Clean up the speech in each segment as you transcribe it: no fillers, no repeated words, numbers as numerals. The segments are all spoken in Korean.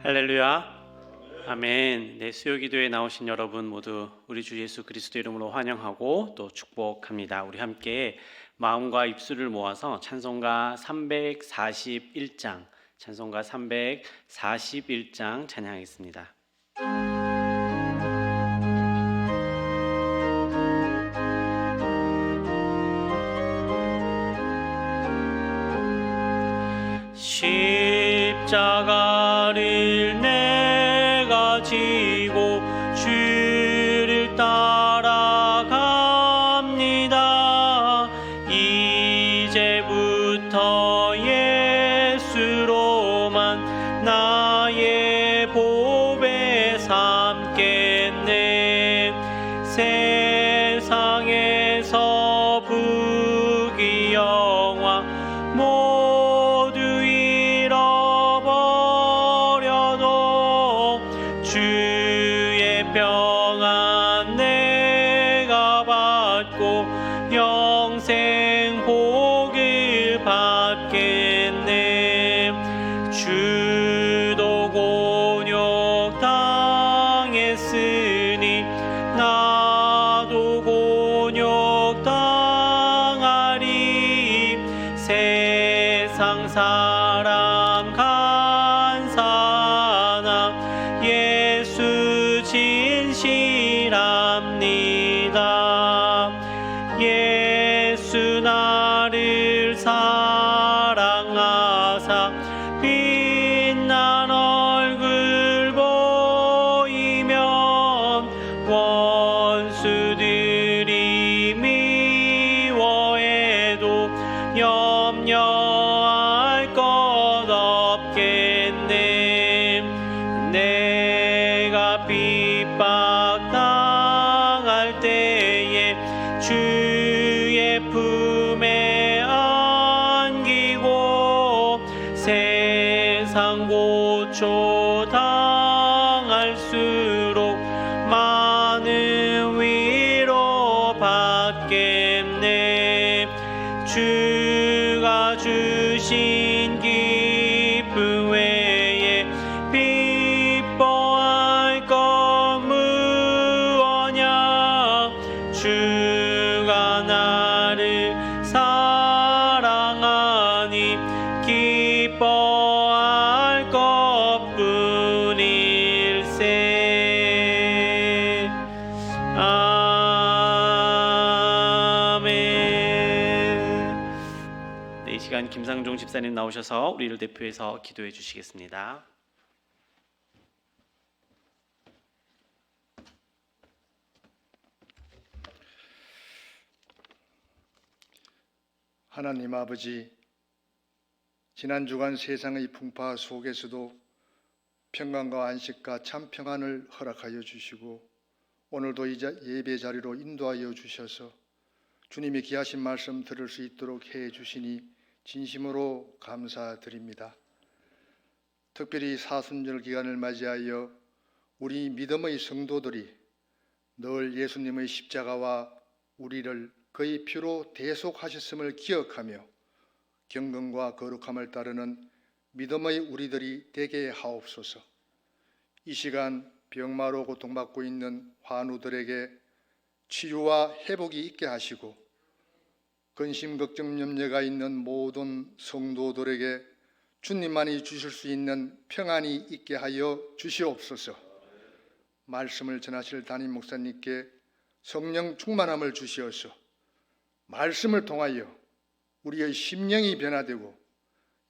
할렐루야. 아멘. 네, 수요기도에 나오신 여러분 모두 우리 주 예수 그리스도 이름으로 환영하고 또 축복합니다. 우리 함께 마음과 입술을 모아서 찬송가 341장 찬양하겠습니다. 십자가를 내가 지고 주를 따라갑니다. 이제부터 예수로만 나의 보배 삼겠네. 세상에서 부귀 영화 모두 잃어버려도 주의 평안 내가 받고 영생 복을 받겠네. 주도 곤욕 당했으니 나도 곤욕 당하리. 세상 사람 간사나 예수 진실합니다. 예수 나를 사랑하사 빛난 얼굴 보이면 원수들이 미워해도 염려할 것 없겠네. 내가 핍박당할 때에 주의 품에 안기고 세상 고초 당할수록 많은 위로 받겠네. 주가 주신 기쁨 외에 기뻐할 것 무엇냐. 주가 나를 사랑하니 기뻐할 것뿐일세. 아멘. 네, 이 시간 김상종 집사님 나오셔서 우리를 대표해서 기도해 주시겠습니다. 하나님 아버지, 지난 주간 세상의 풍파 속에서도 평강과 안식과 참 평안을 허락하여 주시고 오늘도 이 예배 자리로 인도하여 주셔서 주님이 귀하신 말씀 들을 수 있도록 해 주시니 진심으로 감사드립니다. 특별히 사순절 기간을 맞이하여 우리 믿음의 성도들이 늘 예수님의 십자가와 우리를 그의 피로 대속하셨음을 기억하며 경건과 거룩함을 따르는 믿음의 우리들이 되게 하옵소서. 이 시간 병마로 고통받고 있는 환우들에게 치유와 회복이 있게 하시고 근심 걱정 염려가 있는 모든 성도들에게 주님만이 주실 수 있는 평안이 있게 하여 주시옵소서. 말씀을 전하실 담임 목사님께 성령 충만함을 주시어서 말씀을 통하여 우리의 심령이 변화되고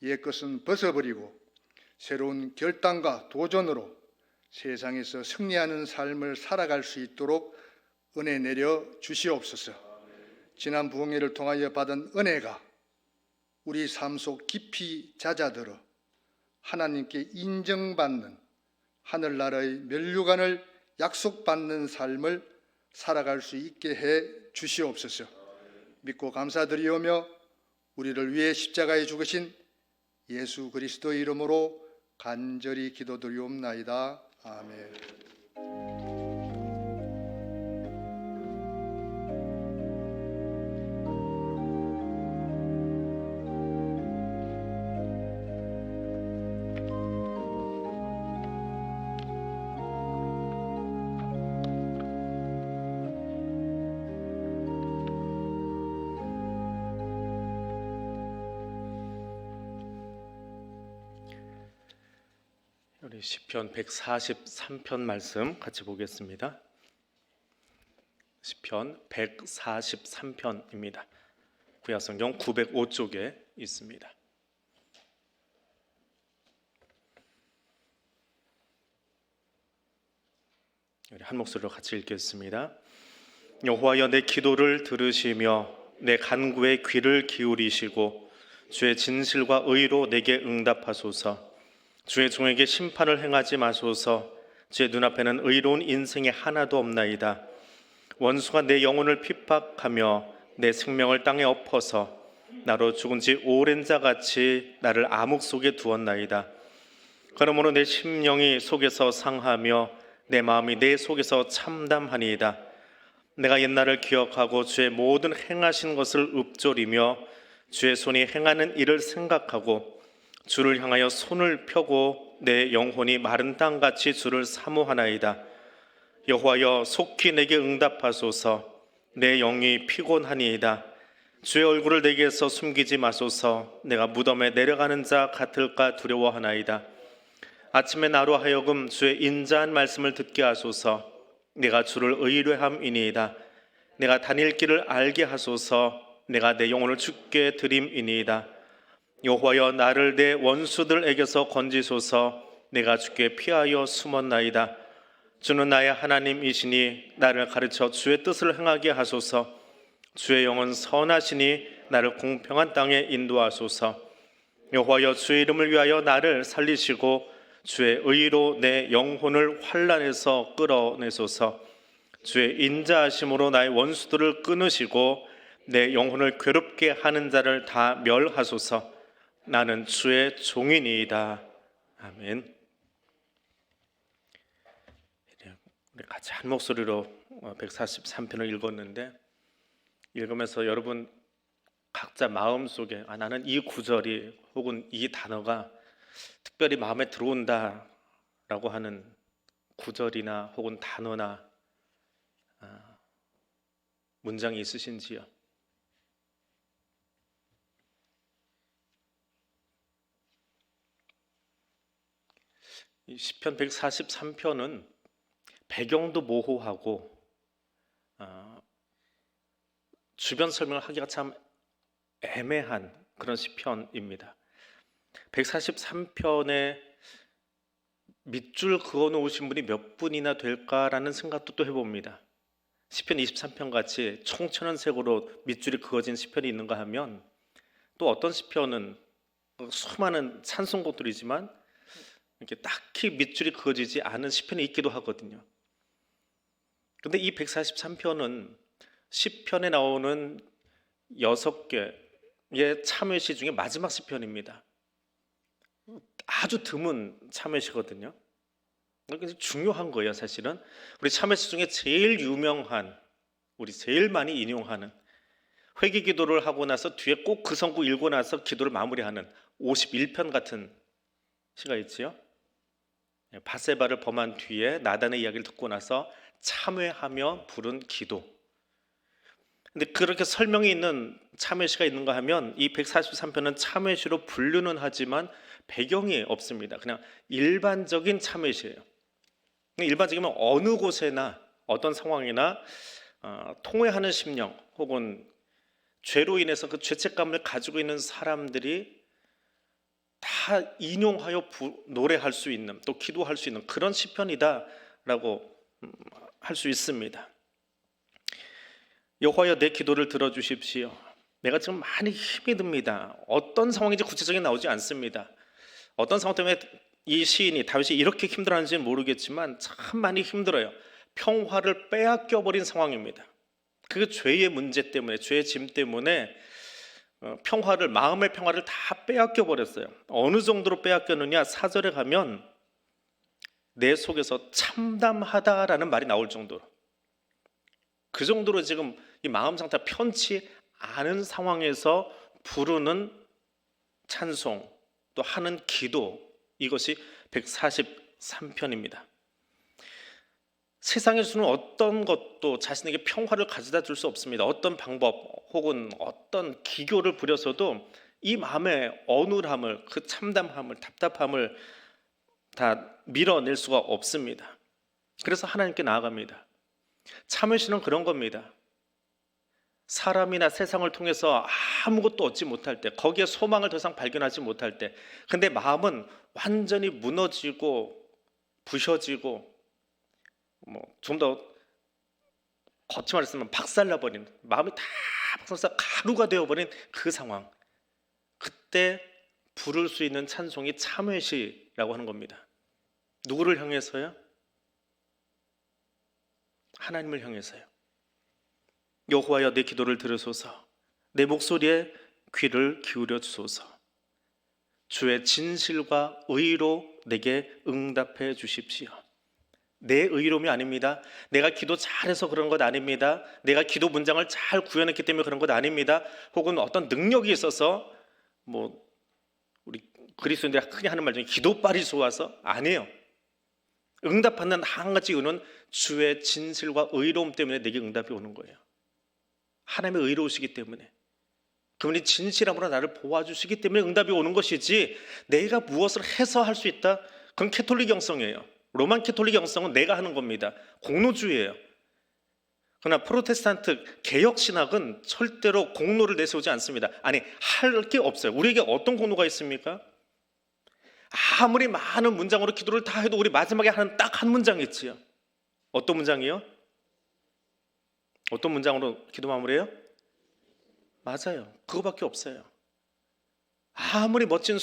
옛것은 벗어버리고 새로운 결단과 도전으로 세상에서 승리하는 삶을 살아갈 수 있도록 은혜 내려 주시옵소서. 지난 부흥회를 통하여 받은 은혜가 우리 삶 속 깊이 잦아들어 하나님께 인정받는 하늘나라의 면류관을 약속받는 삶을 살아갈 수 있게 해 주시옵소서. 믿고 감사드리오며 우리를 위해 십자가에 죽으신 예수 그리스도의 이름으로 간절히 기도드리옵나이다. 아멘. 우리 시편 143편 말씀 같이 보겠습니다. 시편 143편입니다. 구약성경 905쪽에 있습니다. 우리 한 목소리로 같이 읽겠습니다. 여호와여, 내 기도를 들으시며 내 간구에 귀를 기울이시고 주의 진실과 의로 내게 응답하소서. 주의 종에게 심판을 행하지 마소서. 주의 눈앞에는 의로운 인생이 하나도 없나이다. 원수가 내 영혼을 핍박하며 내 생명을 땅에 엎어서 나로 죽은 지 오랜 자같이 나를 암흑 속에 두었나이다. 그러므로 내 심령이 속에서 상하며 내 마음이 내 속에서 참담하니이다. 내가 옛날을 기억하고 주의 모든 행하신 것을 읊조리며 주의 손이 행하는 일을 생각하고 주를 향하여 손을 펴고 내 영혼이 마른 땅같이 주를 사모하나이다. 여호와여, 속히 내게 응답하소서. 내 영이 피곤하니이다. 주의 얼굴을 내게서 숨기지 마소서. 내가 무덤에 내려가는 자 같을까 두려워하나이다. 아침에 나로 하여금 주의 인자한 말씀을 듣게 하소서. 내가 주를 의뢰함이니이다. 내가 다닐 길을 알게 하소서. 내가 내 영혼을 주께 드림이니이다. 여호와여, 나를 내 원수들에게서 건지소서. 내가 주께 피하여 숨었나이다. 주는 나의 하나님이시니 나를 가르쳐 주의 뜻을 행하게 하소서. 주의 영은 선하시니 나를 공평한 땅에 인도하소서. 여호와여, 주의 이름을 위하여 나를 살리시고 주의 의로 내 영혼을 환난에서 끌어내소서. 주의 인자하심으로 나의 원수들을 끊으시고 내 영혼을 괴롭게 하는 자를 다 멸하소서. 나는 주의 종이니이다. 아멘. 우리 같이 한 목소리로 143편을 읽었는데, 읽으면서 여러분 각자 마음속에 나는 이 구절이 혹은 이 단어가 특별히 마음에 들어온다라고 하는 구절이나 혹은 단어나 문장이 있으신지요? 이 시편 143편은 배경도 모호하고 주변 설명을 하기가 참 애매한 그런 시편입니다. 143편에 밑줄 그어 놓으신 분이 몇 분이나 될까라는 생각도 또 해봅니다. 시편 23편 같이 총천연색으로 밑줄이 그어진 시편이 있는가 하면, 또 어떤 시편은 수많은 찬송곡들이지만 이렇게 딱히 밑줄이 그어지지 않은 시편이 있기도 하거든요. 근데 이 143편은 시편에 나오는 6개의 참회시 중에 마지막 시편입니다. 아주 드문 참회시거든요. 그래서 중요한 거예요, 사실은. 우리 참회시 중에 제일 유명한, 우리 제일 많이 인용하는, 회개 기도를 하고 나서 뒤에 꼭 그 성구 읽고 나서 기도를 마무리하는 51편 같은 시가 있지요. 바세바를 범한 뒤에 나단의 이야기를 듣고 나서 참회하며 부른 기도. 근데 그렇게 설명이 있는 참회시가 있는가 하면 이 143편은 참회시로 분류는 하지만 배경이 없습니다. 그냥 일반적인 참회시예요. 일반적이면 어느 곳에나 어떤 상황이나 통회하는 심령 혹은 죄로 인해서 그 죄책감을 가지고 있는 사람들이 다 인용하여 노래할 수 있는, 또 기도할 수 있는 그런 시편이다라고 할 수 있습니다. 여호와여, 내 기도를 들어주십시오. 내가 지금 많이 힘이 듭니다. 어떤 상황인지 구체적인 나오지 않습니다. 어떤 상황 때문에 이 시인이, 다윗이 이렇게 힘들어하는지는 모르겠지만 참 많이 힘들어요. 평화를 빼앗겨버린 상황입니다. 그 죄의 문제 때문에, 죄의 짐 때문에 평화를, 마음의 평화를 다 빼앗겨버렸어요. 어느 정도로 빼앗겼느냐, 4절에 가면 내 속에서 참담하다라는 말이 나올 정도로, 그 정도로 지금 이 마음 상태가 편치 않은 상황에서 부르는 찬송, 또 하는 기도, 이것이 143편입니다. 세상에 주는 어떤 것도 자신에게 평화를 가져다 줄 수 없습니다. 어떤 방법 혹은 어떤 기교를 부려서도 이 마음의 어눌함을, 그 참담함을, 답답함을 다 밀어낼 수가 없습니다. 그래서 하나님께 나아갑니다. 참으시는 그런 겁니다. 사람이나 세상을 통해서 아무것도 얻지 못할 때, 거기에 소망을 더 이상 발견하지 못할 때, 근데 마음은 완전히 무너지고 부셔지고 좀 더 거치 말했으면 박살나버린, 마음이 다 박살나서 가루가 되어버린 그 상황, 그때 부를 수 있는 찬송이 참회시라고 하는 겁니다. 누구를 향해서요? 하나님을 향해서요. 여호와여 내 기도를 들으소서, 내 목소리에 귀를 기울여 주소서. 주의 진실과 의로 내게 응답해 주십시오. 내 의로움이 아닙니다. 내가 기도 잘해서 그런 것 아닙니다. 내가 기도 문장을 잘 구현했기 때문에 그런 것 아닙니다. 혹은 어떤 능력이 있어서 우리 그리스도인들이 흔히 하는 말 중에 기도빨이 좋아서, 아니에요. 응답하는 한 가지 이유는 주의 진실과 의로움 때문에 내게 응답이 오는 거예요. 하나님의 의로우시기 때문에, 그분이 진실함으로 나를 보아주시기 때문에 응답이 오는 것이지, 내가 무엇을 해서 할 수 있다? 그건 캐톨릭 영성이에요. 로만 캐톨릭 영성은 내가 하는 겁니다. 공로주의예요. 그러나 프로테스탄트 개혁 신학은 절대로 공로를 내세우지 않습니다. 아니, 할 게 없어요. 우리에게 어떤 공로가 있습니까? 아무리 많은 문장으로 기도를 다 해도 우리 마지막에 하는 딱 한 문장이 있지요. 어떤 문장이요? 어떤 문장으로 기도 마무리해요? 맞아요. 그거밖에 없어요. 아무리 멋진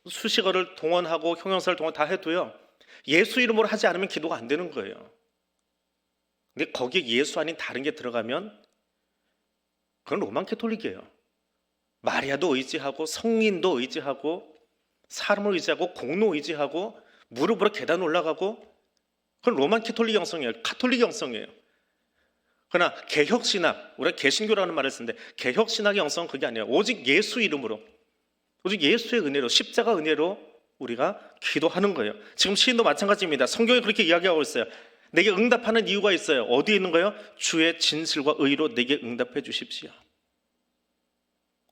수식어를 동원하고 형용사를 동원 다 해도요, 예수 이름으로 하지 않으면 기도가 안 되는 거예요. 근데 거기에 예수 아닌 다른 게 들어가면 그건 로만 캐톨릭이에요. 마리아도 의지하고 성인도 의지하고 사람을 의지하고 공로 의지하고 무릎으로 계단 올라가고, 그건 로만 캐톨릭 영성이에요. 카톨릭 영성이에요. 그러나 개혁신학, 우리가 개신교라는 말을 쓰는데 개혁신학의 영성은 그게 아니에요. 오직 예수 이름으로, 오직 예수의 은혜로, 십자가 은혜로 우리가 기도하는 거예요. 지금 시인도 마찬가지입니다. 성경이 그렇게 이야기하고 있어요. 내게 응답하는 이유가 있어요. 어디에 있는 거예요? 주의 진실과 의로 내게 응답해 주십시오.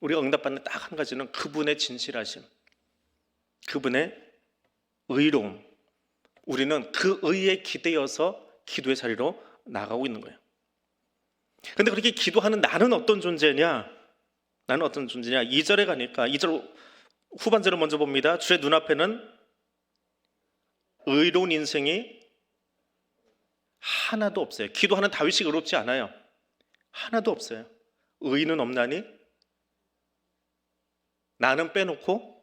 우리가 응답받는 딱 한 가지는 그분의 진실하심, 그분의 의로움. 우리는 그 의에 기대어서 기도의 자리로 나가고 있는 거예요. 그런데 그렇게 기도하는 나는 어떤 존재냐? 나는 어떤 존재냐? 2절에 가니까 2절 후반절을 먼저 봅니다. 주의 눈앞에는 의로운 인생이 하나도 없어요. 기도하는 다윗이 의롭지 않아요. 하나도 없어요. 의인은 없나니? 나는 빼놓고?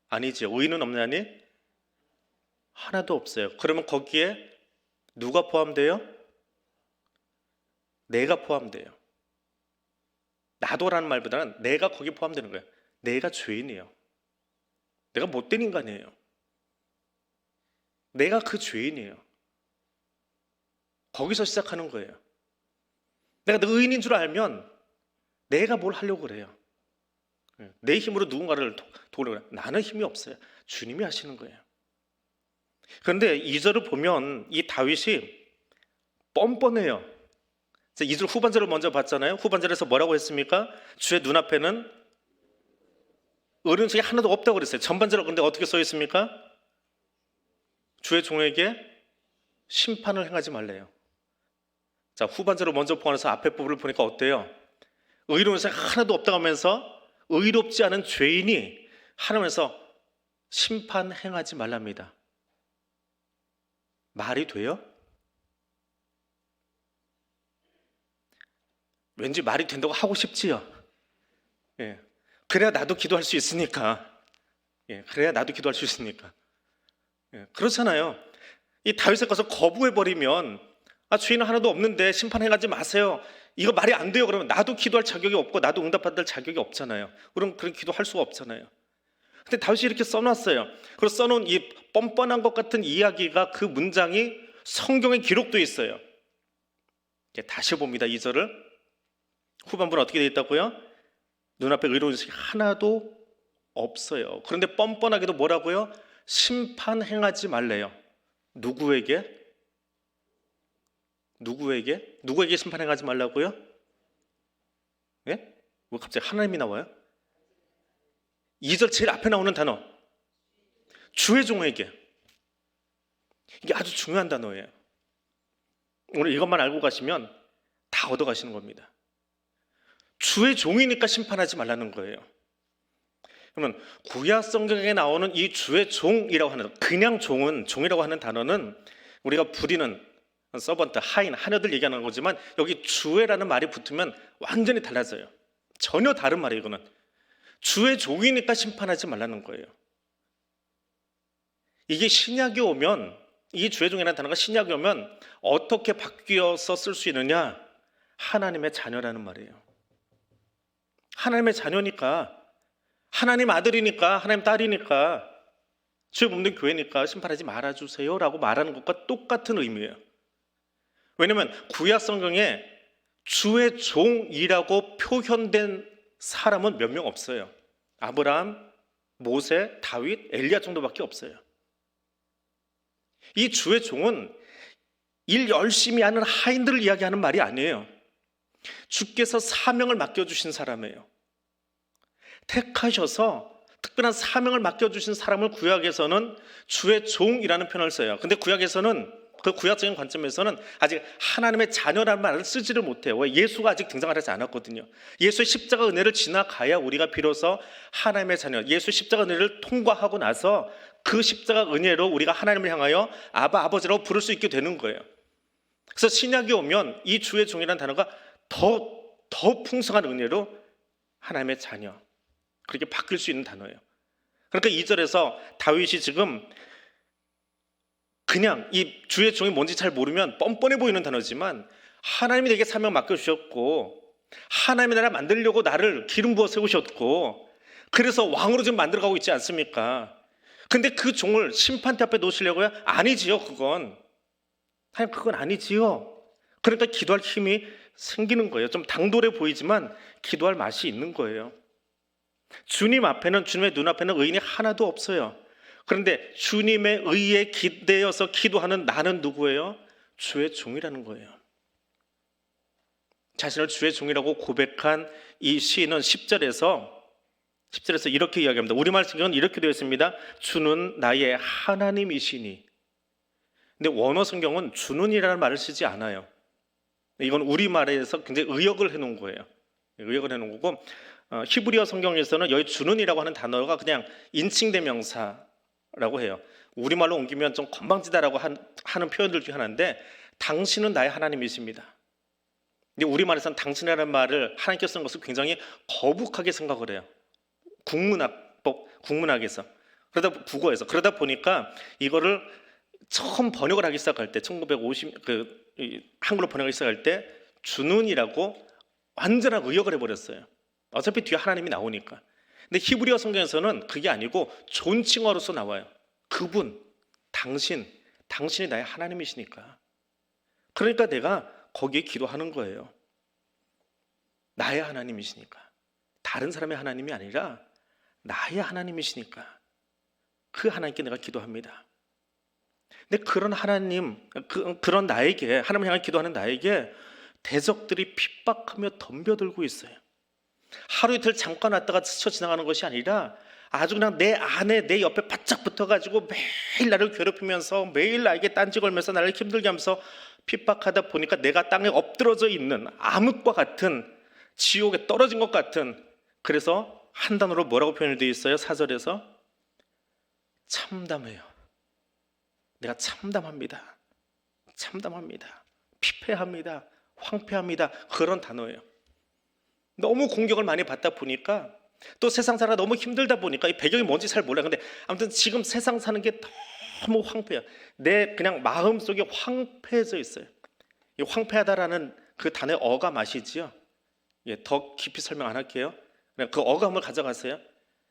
아니죠. 의인은 없나니? 하나도 없어요. 그러면 거기에 누가 포함돼요? 내가 포함돼요. 나도라는 말보다는 내가 거기에 포함되는 거예요. 내가 죄인이에요. 내가 못된 인간이에요. 내가 그 죄인이에요. 거기서 시작하는 거예요. 내가 의인인 줄 알면 내가 뭘 하려고 그래요. 내 힘으로 누군가를 도우려고 그래요. 나는 힘이 없어요. 주님이 하시는 거예요. 그런데 2절을 보면 이 다윗이 뻔뻔해요. 2절 후반절을 먼저 봤잖아요. 후반절에서 뭐라고 했습니까? 주의 눈앞에는 의로운 적이 하나도 없다고 그랬어요. 전반절은 근데 어떻게 써 있습니까? 주의 종에게 심판을 행하지 말래요. 자, 후반절을 먼저 포함해서 앞에 부분을 보니까 어때요? 의로운 적이 하나도 없다고 하면서 의롭지 않은 죄인이 하나님께서 심판 행하지 말랍니다. 말이 돼요? 왠지 말이 된다고 하고 싶지요. 예. 그래야 나도 기도할 수 있으니까. 예. 그래야 나도 기도할 수 있으니까. 예. 그렇잖아요. 이 다윗에 가서 거부해버리면, 죄인은 하나도 없는데 심판해가지 마세요, 이거 말이 안 돼요. 그러면 나도 기도할 자격이 없고 나도 응답받을 자격이 없잖아요. 그럼 그런 기도할 수가 없잖아요. 근데 다윗이 이렇게 써놨어요. 그리고 써놓은 이 뻔뻔한 것 같은 이야기가, 그 문장이 성경에 기록돼 있어요. 다시 봅니다. 2절을 후반부는 어떻게 되어 있다고요? 눈앞에 의로운 것이 하나도 없어요. 그런데 뻔뻔하게도 뭐라고요? 심판 행하지 말래요. 누구에게? 누구에게 심판 행하지 말라고요? 예? 왜 갑자기 하나님이 나와요? 2절 제일 앞에 나오는 단어, 주의 종에게. 이게 아주 중요한 단어예요. 오늘 이것만 알고 가시면 다 얻어가시는 겁니다. 주의 종이니까 심판하지 말라는 거예요. 그러면 구약 성경에 나오는 이 주의 종이라고 하는, 그냥 종이라고 하는 단어는 우리가 부리는 서번트, 하인, 하녀들 얘기하는 거지만 여기 주의라는 말이 붙으면 완전히 달라져요. 전혀 다른 말이에요. 이거는 주의 종이니까 심판하지 말라는 거예요. 이게 신약이 오면, 이 주의 종이라는 단어가 신약이 오면 어떻게 바뀌어서 쓸 수 있느냐? 하나님의 자녀라는 말이에요. 하나님의 자녀니까, 하나님 아들이니까, 하나님 딸이니까, 주의 몸된 교회니까 심판하지 말아주세요 라고 말하는 것과 똑같은 의미예요. 왜냐하면 구약 성경에 주의 종이라고 표현된 사람은 몇 명 없어요. 아브라함, 모세, 다윗, 엘리야 정도밖에 없어요. 이 주의 종은 일 열심히 하는 하인들을 이야기하는 말이 아니에요. 주께서 사명을 맡겨주신 사람이에요. 택하셔서 특별한 사명을 맡겨주신 사람을 구약에서는 주의 종이라는 표현을 써요. 근데 구약에서는, 그 구약적인 관점에서는 아직 하나님의 자녀라는 말을 쓰지를 못해요. 왜? 예수가 아직 등장을 하지 않았거든요. 예수의 십자가 은혜를 지나가야 우리가 비로소 하나님의 자녀, 예수 십자가 은혜를 통과하고 나서 그 십자가 은혜로 우리가 하나님을 향하여 아바, 아버지라고 부를 수 있게 되는 거예요. 그래서 신약이 오면 이 주의 종이라는 단어가 더 풍성한 은혜로 하나님의 자녀, 그렇게 바뀔 수 있는 단어예요. 그러니까 2절에서 다윗이 지금 그냥 이 주의 종이 뭔지 잘 모르면 뻔뻔해 보이는 단어지만 하나님이 내게 사명 맡겨주셨고 하나님이 나를 만들려고 나를 기름 부어 세우셨고 그래서 왕으로 지금 만들어가고 있지 않습니까? 근데 그 종을 심판대 앞에 놓으시려고요? 아니지요. 그건 하나님, 그건 아니지요. 그러니까 기도할 힘이 생기는 거예요. 좀 당돌해 보이지만 기도할 맛이 있는 거예요. 주님 앞에는, 주님의 눈앞에는 의인이 하나도 없어요. 그런데 주님의 의에 기대어서 기도하는 나는 누구예요? 주의 종이라는 거예요. 자신을 주의 종이라고 고백한 이 시인은 10절에서 이렇게 이야기합니다. 우리말 성경은 이렇게 되어 있습니다. 주는 나의 하나님이시니. 근데 원어 성경은 주는이라는 말을 쓰지 않아요. 이건 우리말에서 굉장히 의역을 해놓은 거예요. 의역을 해놓은 거고, 히브리어 성경에서는 여기 주는이라고 하는 단어가 그냥 인칭대명사라고 해요. 우리말로 옮기면 좀 건방지다라고 하는 표현들 중에 하나인데, 당신은 나의 하나님이십니다. 근데 우리말에서는 당신이라는 말을 하나님께 쓰는 것을 굉장히 거북하게 생각을 해요. 국문학에서. 국어에서. 그러다 보니까 이거를 처음 번역을 하기 시작할 때, 1950, 한글로 번역하기 시작할 때, 주는이라고 완전한 의역을 해버렸어요. 어차피 뒤에 하나님이 나오니까. 근데 히브리어 성경에서는 그게 아니고 존칭어로서 나와요. 그분, 당신이 나의 하나님이시니까. 그러니까 내가 거기에 기도하는 거예요. 나의 하나님이시니까. 다른 사람의 하나님이 아니라 나의 하나님이시니까 그 하나님께 내가 기도합니다. 근데 그런 하나님, 그런 나에게, 하나님을 향해 기도하는 나에게 대적들이 핍박하며 덤벼들고 있어요. 하루 이틀 잠깐 왔다가 스쳐 지나가는 것이 아니라 아주 그냥 내 안에, 내 옆에 바짝 붙어가지고 매일 나를 괴롭히면서 매일 나에게 딴지 걸면서 나를 힘들게 하면서 핍박하다 보니까 내가 땅에 엎드러져 있는 암흑과 같은, 지옥에 떨어진 것 같은, 그래서 한 단어로 뭐라고 표현이 되어 있어요? 4절에서 참담해요. 내가 참담합니다. 피폐합니다. 황폐합니다. 그런 단어예요. 너무 공격을 많이 받다 보니까, 또 세상 살아 너무 힘들다 보니까, 이 배경이 뭔지 잘 몰라요. 근데 아무튼 지금 세상 사는 게 너무 황폐해요. 내 그냥 마음속에 황폐해져 있어요. 이 황폐하다라는 그 단어의 어감 아시지요? 예, 더 깊이 설명 안 할게요. 그냥 그 어감을 가져가세요.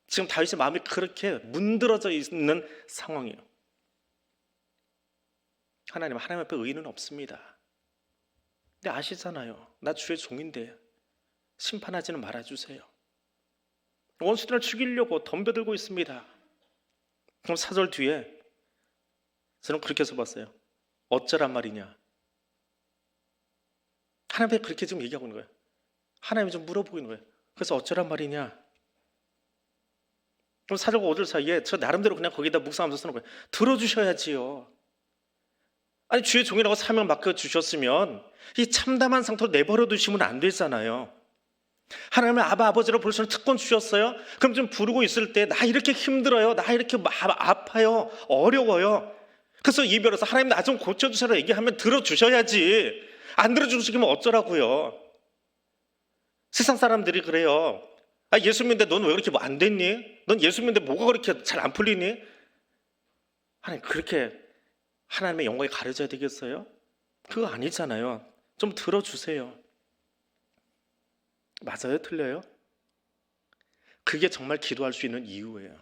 지금 다윗의 마음이 그렇게 문드러져 있는 상황이에요. 하나님 앞에 의인은 없습니다. 근데 아시잖아요. 나 주의 종인데 심판하지는 말아주세요. 원수들을 죽이려고 덤벼들고 있습니다. 그럼 4절 뒤에 저는 그렇게 써봤어요. 어쩌란 말이냐. 하나님한테 그렇게 지금 얘기하고 있는 거예요. 하나님이 좀 물어보고 있는 거예요. 그래서 어쩌란 말이냐. 그럼 4절과 5절 사이에 저 나름대로 그냥 거기다 묵상하면서 쓰는 거예요. 들어주셔야지요. 아니 주의 종이라고 사명 맡겨주셨으면 이 참담한 상태로 내버려 두시면 안 되잖아요. 하나님의 아버지로 부르시는 특권 주셨어요? 그럼 좀 부르고 있을 때 나 이렇게 힘들어요, 나 이렇게 아파요, 어려워요. 그래서 이별해서 하나님 나 좀 고쳐주세요 얘기하면 들어주셔야지. 안 들어주시면 어쩌라고요. 세상 사람들이 그래요. 예수 믿는데 넌 왜 그렇게 안 됐니? 넌 예수 믿는데 뭐가 그렇게 잘 안 풀리니? 하나님 그렇게 하나님의 영광에 가려져야 되겠어요? 그거 아니잖아요. 좀 들어주세요. 맞아요? 틀려요? 그게 정말 기도할 수 있는 이유예요.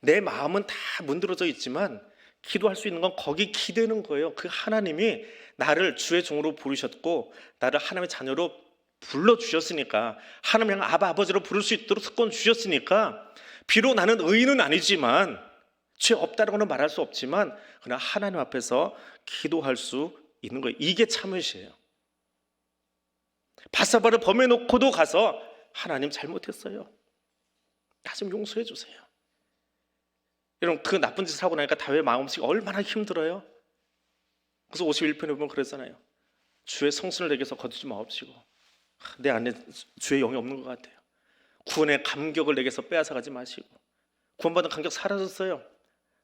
내 마음은 다 문드러져 있지만 기도할 수 있는 건 거기 기대는 거예요. 그 하나님이 나를 주의 종으로 부르셨고 나를 하나님의 자녀로 불러주셨으니까, 하나님 아버지로 부를 수 있도록 특권 주셨으니까, 비록 나는 의인은 아니지만 죄 없다라고는 말할 수 없지만 그러나 하나님 앞에서 기도할 수 있는 거예요. 이게 참으시에요. 바사바를 범해놓고도 가서 하나님 잘못했어요, 나 좀 용서해 주세요. 여러분 그 나쁜 짓을 하고 나니까 다윗의 마음속이 얼마나 힘들어요. 그래서 51편에 보면 그랬잖아요. 주의 성신을 내게서 거두지 마옵시고, 내 안에 주의 영이 없는 것 같아요. 구원의 감격을 내게서 빼앗아가지 마시고. 구원받은 감격 사라졌어요.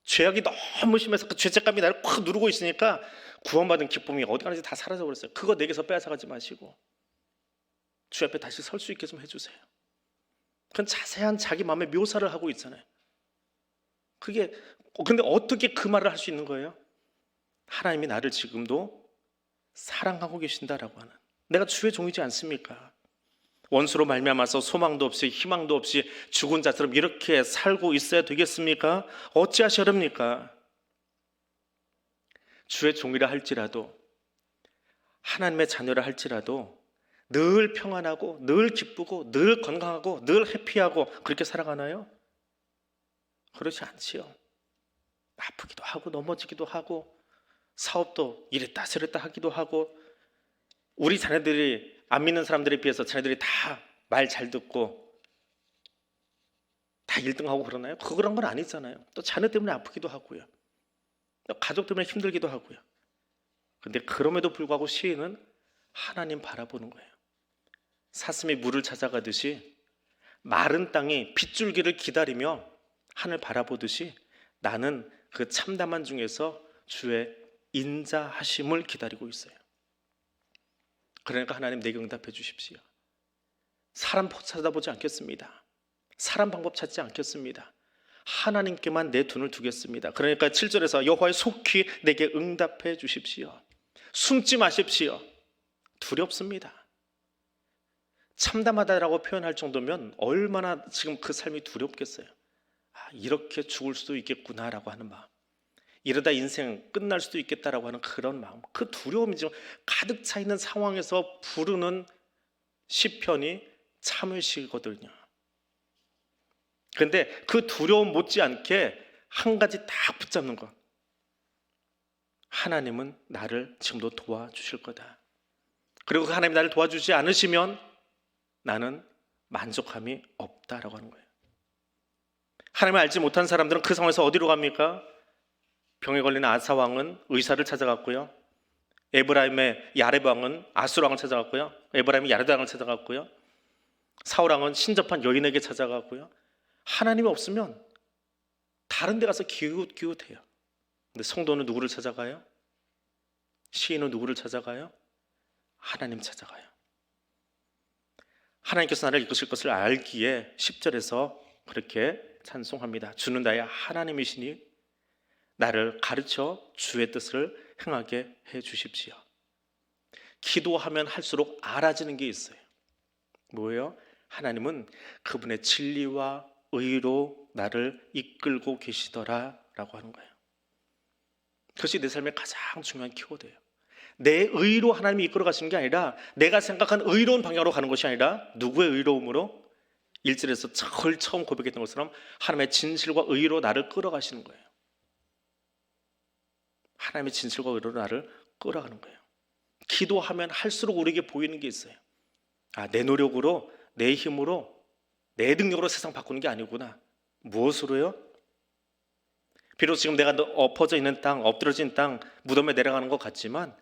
죄악이 너무 심해서 그 죄책감이 나를 콱 누르고 있으니까 구원받은 기쁨이 어디 가는지 다 사라져버렸어요. 그거 내게서 빼앗아가지 마시고 주 앞에 다시 설 수 있게 좀 해주세요. 그건 자세한 자기 마음의 묘사를 하고 있잖아요. 그게 근데 어떻게 그 말을 할 수 있는 거예요? 하나님이 나를 지금도 사랑하고 계신다라고 하는, 내가 주의 종이지 않습니까? 원수로 말미암아서 소망도 없이 희망도 없이 죽은 자처럼 이렇게 살고 있어야 되겠습니까? 어찌하시렵니까? 주의 종이라 할지라도, 하나님의 자녀라 할지라도 늘 평안하고 늘 기쁘고 늘 건강하고 늘 해피하고 그렇게 살아가나요? 그렇지 않지요. 아프기도 하고 넘어지기도 하고 사업도 이랬다 저랬다 하기도 하고, 우리 자녀들이 안 믿는 사람들에 비해서 자녀들이 다 말 잘 듣고 다 1등하고 그러나요? 그런 건 아니잖아요. 또 자녀 때문에 아프기도 하고요, 또 가족 때문에 힘들기도 하고요. 근데 그럼에도 불구하고 시인은 하나님 바라보는 거예요. 사슴이 물을 찾아가듯이, 마른 땅이 빗줄기를 기다리며 하늘 바라보듯이 나는 그 참담한 중에서 주의 인자하심을 기다리고 있어요. 그러니까 하나님 내게 응답해 주십시오. 사람 찾아보지 않겠습니다. 사람 방법 찾지 않겠습니다. 하나님께만 내 눈을 두겠습니다. 그러니까 7절에서 여호와의 속히 내게 응답해 주십시오. 숨지 마십시오. 두렵습니다. 참담하다라고 표현할 정도면 얼마나 지금 그 삶이 두렵겠어요. 이렇게 죽을 수도 있겠구나라고 하는 마음, 이러다 인생 끝날 수도 있겠다라고 하는 그런 마음, 그 두려움이 지금 가득 차 있는 상황에서 부르는 시편이 참으시거든요. 그런데 그 두려움 못지않게 한 가지 딱 붙잡는 것, 하나님은 나를 지금도 도와주실 거다. 그리고 그 하나님이 나를 도와주지 않으시면 나는 만족함이 없다라고 하는 거예요. 하나님을 알지 못한 사람들은 그 상황에서 어디로 갑니까? 병에 걸린 아사 왕은 의사를 찾아갔고요, 에브라임의 야렙 왕은 아수르 왕을 찾아갔고요, 에브라임이 야레드 왕을 찾아갔고요, 사울 왕은 신접한 여인에게 찾아갔고요. 하나님이 없으면 다른 데 가서 기웃기웃해요. 근데 성도는 누구를 찾아가요? 시인은 누구를 찾아가요? 하나님 찾아가요. 하나님께서 나를 이끄실 것을 알기에 10절에서 그렇게 찬송합니다. 주는 나의 하나님이시니 나를 가르쳐 주의 뜻을 행하게 해 주십시오. 기도하면 할수록 알아지는 게 있어요. 뭐예요? 하나님은 그분의 진리와 의로 나를 이끌고 계시더라 라고 하는 거예요. 그것이 내 삶의 가장 중요한 키워드예요. 내 의로 하나님이 이끌어 가시는 게 아니라, 내가 생각한 의로운 방향으로 가는 것이 아니라, 누구의 의로움으로? 1절에서 처음 고백했던 것처럼 하나님의 진실과 의로 나를 끌어가시는 거예요. 하나님의 진실과 의로 나를 끌어가는 거예요. 기도하면 할수록 우리에게 보이는 게 있어요. 내 노력으로, 내 힘으로, 내 능력으로 세상 바꾸는 게 아니구나. 무엇으로요? 비록 지금 내가 엎어져 있는 땅, 엎드러진 땅, 무덤에 내려가는 것 같지만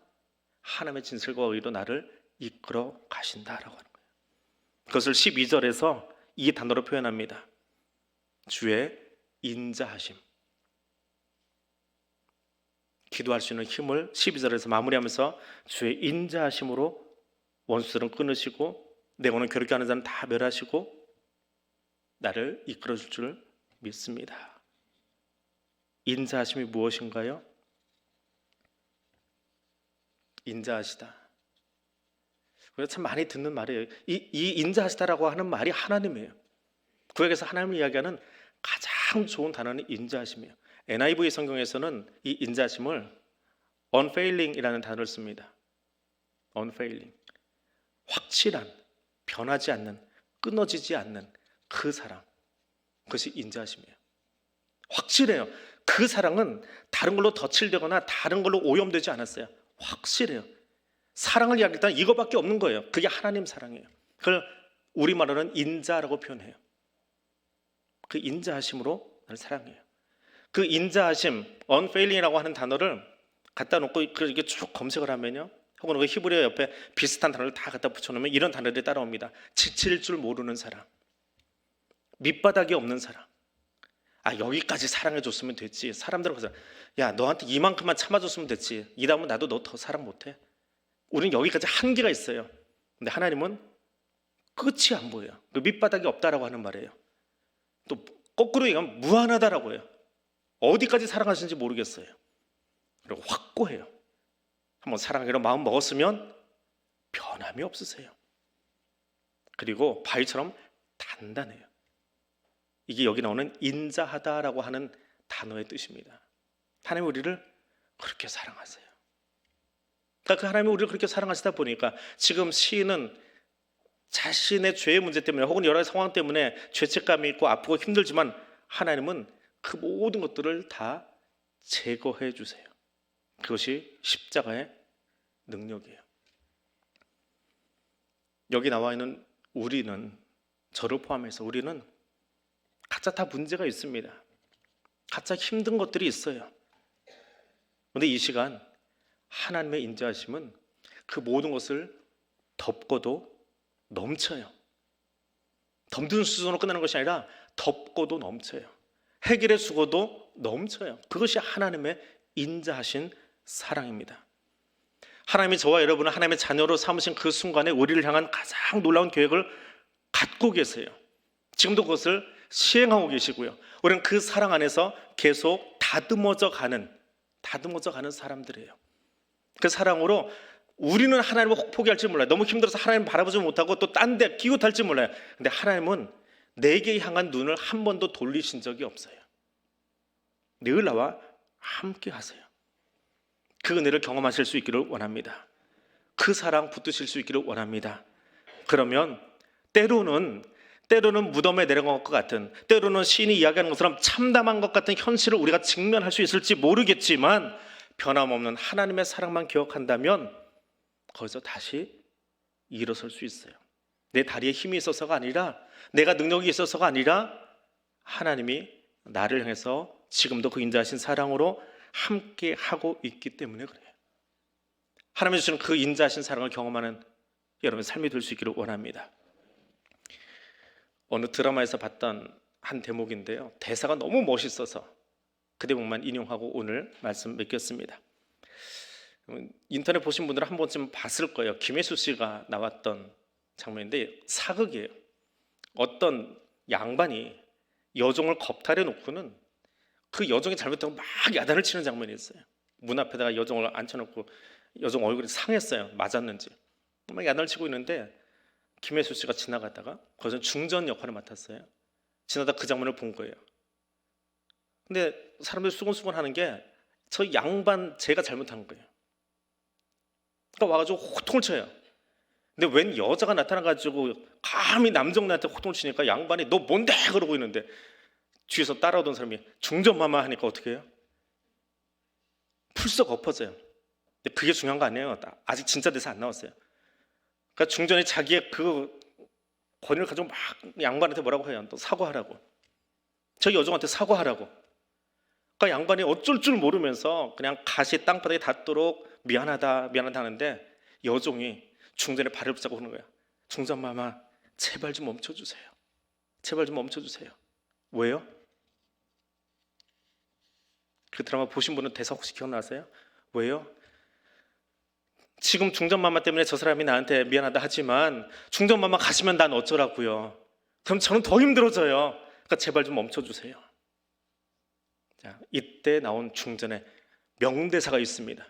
하나님의 진실과 의로 나를 이끌어 가신다라고 하는 거예요. 그것을 12절에서 이 단어로 표현합니다. 주의 인자하심. 기도할 수 있는 힘을 12절에서 마무리하면서 주의 인자하심으로 원수들은 끊으시고 내 오늘 괴롭게 하는 자는 다 멸하시고 나를 이끌어 줄 줄 믿습니다. 인자하심이 무엇인가요? 인자하시다. 우리가 참 많이 듣는 말이에요. 이 인자하시다라고 하는 말이 하나님이에요. 구약에서 하나님을 이야기하는 가장 좋은 단어는 인자하심이에요. NIV 성경에서는 이 인자하심을 unfailing이라는 단어를 씁니다. unfailing. 확실한, 변하지 않는, 끊어지지 않는 그 사랑. 그것이 인자하심이에요. 확실해요. 그 사랑은 다른 걸로 덧칠되거나 다른 걸로 오염되지 않았어요. 확실해요. 사랑을 이야기할 때 이거밖에 없는 거예요. 그게 하나님 사랑이에요. 그걸 우리말로는 인자라고 표현해요. 그 인자하심으로 나를 사랑해요. 그 인자하심, unfailing이라고 하는 단어를 갖다 놓고 이렇게 쭉 검색을 하면요, 혹은 그 히브리어 옆에 비슷한 단어를 다 갖다 붙여놓으면 이런 단어들이 따라옵니다. 지칠 줄 모르는 사랑, 밑바닥이 없는 사랑. 여기까지 사랑해줬으면 됐지. 사람들은 그래서 야, 너한테 이만큼만 참아줬으면 됐지. 이 다음은 나도 너 더 사랑 못해. 우리는 여기까지 한계가 있어요. 근데 하나님은 끝이 안 보여요. 그 밑바닥이 없다라고 하는 말이에요. 또 거꾸로 얘기하면 무한하다라고 해요. 어디까지 사랑하시는지 모르겠어요. 그리고 확고해요. 한번 사랑하기로 마음 먹었으면 변함이 없으세요. 그리고 바위처럼 단단해요. 이게 여기 나오는 인자하다라고 하는 단어의 뜻입니다. 하나님 우리를 그렇게 사랑하세요. 그러니까 그 하나님이 우리를 그렇게 사랑하시다 보니까 지금 시인은 자신의 죄의 문제 때문에 혹은 여러 가지 상황 때문에 죄책감이 있고 아프고 힘들지만 하나님은 그 모든 것들을 다 제거해 주세요. 그것이 십자가의 능력이에요. 여기 나와 있는 우리는, 저를 포함해서 우리는 각자 다 문제가 있습니다. 각자 힘든 것들이 있어요. 그런데 이 시간 하나님의 인자하심은 그 모든 것을 덮고도 넘쳐요. 덮는 수준으로 끝나는 것이 아니라 덮고도 넘쳐요. 해결의 수고도 넘쳐요. 그것이 하나님의 인자하신 사랑입니다. 하나님이 저와 여러분을 하나님의 자녀로 삼으신 그 순간에 우리를 향한 가장 놀라운 계획을 갖고 계세요. 지금도 그것을 시행하고 계시고요. 우리는 그 사랑 안에서 계속 다듬어져 가는 사람들이에요. 그 사랑으로 우리는 하나님을 포기할지 몰라요. 너무 힘들어서 하나님 바라보지 못하고 또 딴 데 기웃할지 몰라요. 근데 하나님은 내게 향한 눈을 한 번도 돌리신 적이 없어요. 늘 나와 함께 하세요. 그 은혜를 경험하실 수 있기를 원합니다. 그 사랑 붙드실 수 있기를 원합니다. 그러면 때로는 무덤에 내려간 것 같은, 때로는 시인이 이야기하는 것처럼 참담한 것 같은 현실을 우리가 직면할 수 있을지 모르겠지만 변함없는 하나님의 사랑만 기억한다면 거기서 다시 일어설 수 있어요. 내 다리에 힘이 있어서가 아니라, 내가 능력이 있어서가 아니라 하나님이 나를 향해서 지금도 그 인자하신 사랑으로 함께 하고 있기 때문에 그래요. 하나님이 주시는 그 인자하신 사랑을 경험하는 여러분의 삶이 될 수 있기를 원합니다. 어느 드라마에서 봤던 한 대목인데요, 대사가 너무 멋있어서 그 대목만 인용하고 오늘 말씀 맺겠습니다. 인터넷 보신 분들은 한 번쯤 봤을 거예요. 김혜수 씨가 나왔던 장면인데 사극이에요. 어떤 양반이 여종을 겁탈해 놓고는 그 여종이 잘못하고 막 야단을 치는 장면이 있어요. 문 앞에다가 여종을 앉혀놓고 여종 얼굴이 상했어요. 맞았는지 막 야단을 치고 있는데 김혜수 씨가 지나가다가 거기서 중전 역할을 맡았어요. 지나다 그 장면을 본 거예요. 근데 사람들이 수근수근 하는 게 저 양반 제가 잘못한 거예요. 그러니까 와가지고 호통을 쳐요. 근데 웬 여자가 나타나가지고 감히 남정네한테 호통을 치니까 양반이 너 뭔데? 그러고 있는데 뒤에서 따라오던 사람이 중전마마 하니까 어떻게 해요? 풀썩 엎어져요. 근데 그게 중요한 거 아니에요. 아직 진짜 대사 안 나왔어요. 그러니까 중전이 자기의 그 권위를 가지고 막 양반한테 뭐라고 해요? 또 사과하라고. 저 여종한테 사과하라고. 그 양반이 어쩔 줄 모르면서 그냥 가시 땅바닥에 닿도록 미안하다 미안하다 하는데 여종이 중전에 발을 붙잡고 하는 거야. 중전마마 제발 좀 멈춰주세요. 제발 좀 멈춰주세요. 왜요? 그 드라마 보신 분은 대사 혹시 기억나세요? 왜요? 지금 중전마마 때문에 저 사람이 나한테 미안하다 하지만 중전마마 가시면 난 어쩌라고요? 그럼 저는 더 힘들어져요. 그러니까 제발 좀 멈춰주세요. 자, 이때 나온 중전의 명대사가 있습니다.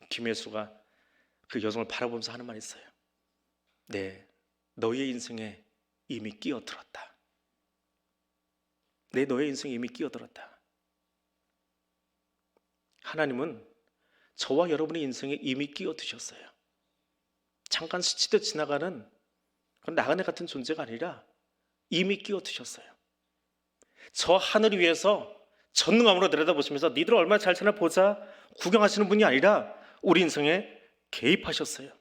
김혜수가 그 여성을 바라보면서 하는 말이 있어요. 네, 너의 인생에 이미 끼어들었다. 네, 너의 인생에 이미 끼어들었다. 하나님은 저와 여러분의 인생에 이미 끼어드셨어요. 잠깐 스치듯 지나가는 그런 나그네 같은 존재가 아니라 이미 끼어드셨어요. 저 하늘 위에서 전능함으로 내려다보시면서 니들 얼마나 잘 사나 보자 구경하시는 분이 아니라 우리 인생에 개입하셨어요.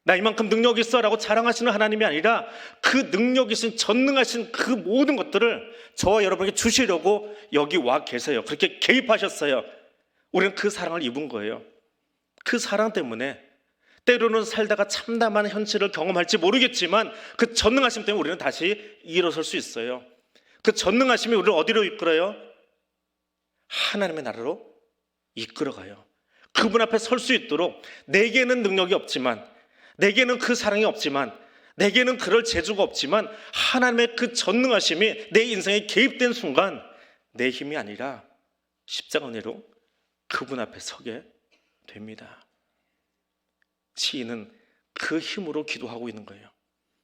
나 이만큼 능력 있어 라고 자랑하시는 하나님이 아니라 그 능력 있으신 전능하신 그 모든 것들을 저와 여러분에게 주시려고 여기 와 계세요. 그렇게 개입하셨어요. 우리는 그 사랑을 입은 거예요. 그 사랑 때문에 때로는 살다가 참담한 현실을 경험할지 모르겠지만 그 전능하심 때문에 우리는 다시 일어설 수 있어요. 그 전능하심이 우리를 어디로 이끌어요? 하나님의 나라로 이끌어가요. 그분 앞에 설 수 있도록 내게는 능력이 없지만, 내게는 그 사랑이 없지만, 내게는 그럴 재주가 없지만 하나님의 그 전능하심이 내 인생에 개입된 순간 내 힘이 아니라 십자가 은혜로 그분 앞에 서게 됩니다. 시인은 그 힘으로 기도하고 있는 거예요.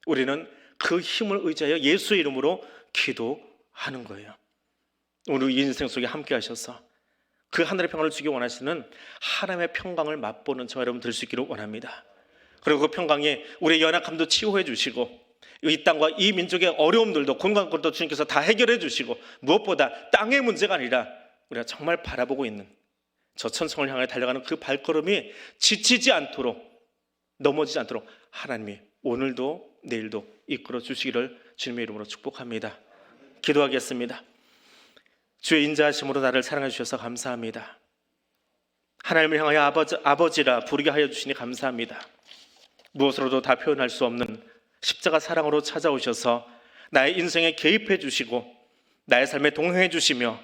우리는 그 힘을 의지하여 예수의 이름으로 기도하는 거예요. 오늘 이 인생 속에 함께 하셔서 그 하늘의 평강을 주기 원하시는 하나님의 평강을 맛보는 저와 여러분 될 수 있기를 원합니다. 그리고 그 평강이 우리의 연약함도 치유해 주시고 이 땅과 이 민족의 어려움들도 곤고함도 주님께서 다 해결해 주시고 무엇보다 땅의 문제가 아니라 우리가 정말 바라보고 있는 저 천성을 향해 달려가는 그 발걸음이 지치지 않도록, 넘어지지 않도록 하나님이 오늘도 내일도 이끌어 주시기를 주님의 이름으로 축복합니다. 기도하겠습니다. 주의 인자하심으로 나를 사랑해 주셔서 감사합니다. 하나님을 향하여 아버지라 부르게 하여 주시니 감사합니다. 무엇으로도 다 표현할 수 없는 십자가 사랑으로 찾아오셔서 나의 인생에 개입해 주시고 나의 삶에 동행해 주시며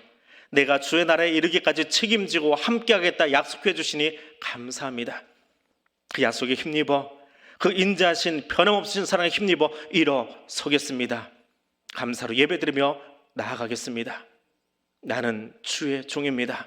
내가 주의 나라에 이르기까지 책임지고 함께하겠다 약속해 주시니 감사합니다. 그 약속에 힘입어 그 인자하신 변함없으신 사랑에 힘입어 일어서겠습니다. 감사로 예배드리며 나아가겠습니다. 나는 주의 종입니다.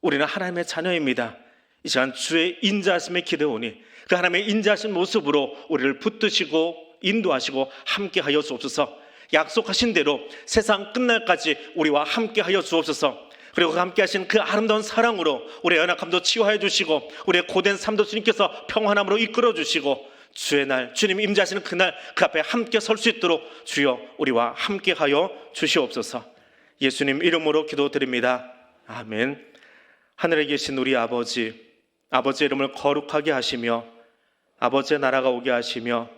우리는 하나님의 자녀입니다. 이 시간 주의 인자하심에 기대오니 그 하나님의 인자하신 모습으로 우리를 붙드시고 인도하시고 함께하여 주옵소서. 약속하신 대로 세상 끝날까지 우리와 함께하여 주옵소서. 그리고 함께하신 그 아름다운 사랑으로 우리의 연약함도 치유하여 주시고 우리의 고된 삶도 주님께서 평안함으로 이끌어 주시고 주의 날 주님 임재하시는 그날 그 앞에 함께 설 수 있도록 주여 우리와 함께하여 주시옵소서. 예수님 이름으로 기도드립니다. 아멘. 하늘에 계신 우리 아버지, 아버지의 이름을 거룩하게 하시며 아버지의 나라가 오게 하시며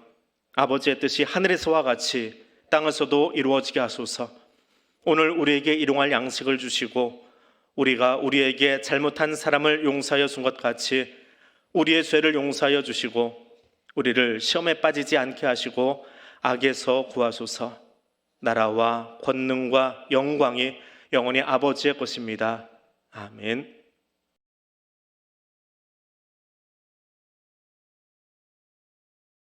아버지의 뜻이 하늘에서와 같이 땅에서도 이루어지게 하소서. 오늘 우리에게 일용할 양식을 주시고 우리가 우리에게 잘못한 사람을 용서하여 준 것 같이 우리의 죄를 용서하여 주시고 우리를 시험에 빠지지 않게 하시고 악에서 구하소서. 나라와 권능과 영광이 영원히 아버지의 것입니다. 아멘.